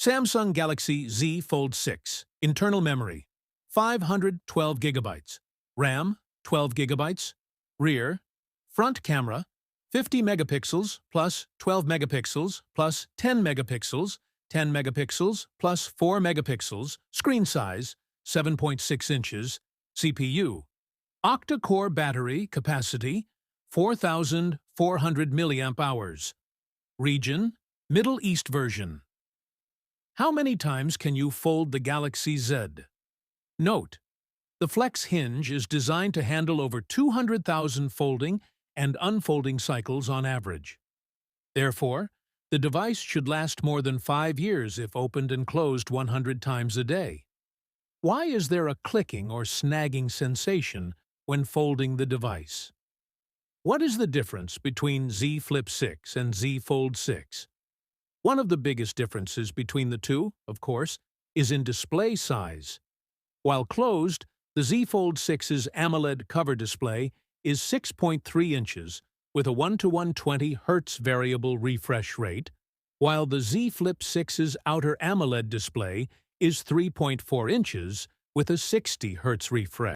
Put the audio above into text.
Samsung Galaxy Z Fold 6. Internal memory, 512 gigabytes. RAM, 12 gigabytes. Rear, front camera, 50 megapixels plus 12 megapixels plus 10 megapixels, 10 megapixels plus 4 megapixels. Screen size, 7.6 inches. CPU, Octa-Core battery capacity, 4,400 milliamp hours. Region, Middle East version. How many times can you fold the Galaxy Z? Note: the Flex hinge is designed to handle over 200,000 folding and unfolding cycles on average. Therefore, the device should last more than 5 years if opened and closed 100 times a day. Why is there a clicking or snagging sensation when folding the device? What is the difference between Z Flip 6 and Z Fold 6? One of the biggest differences between the two, of course, is in display size. While closed, the Z Fold 6's AMOLED cover display is 6.3 inches with a 1:120 Hz variable refresh rate, while the Z Flip 6's outer AMOLED display is 3.4 inches with a 60 Hz refresh.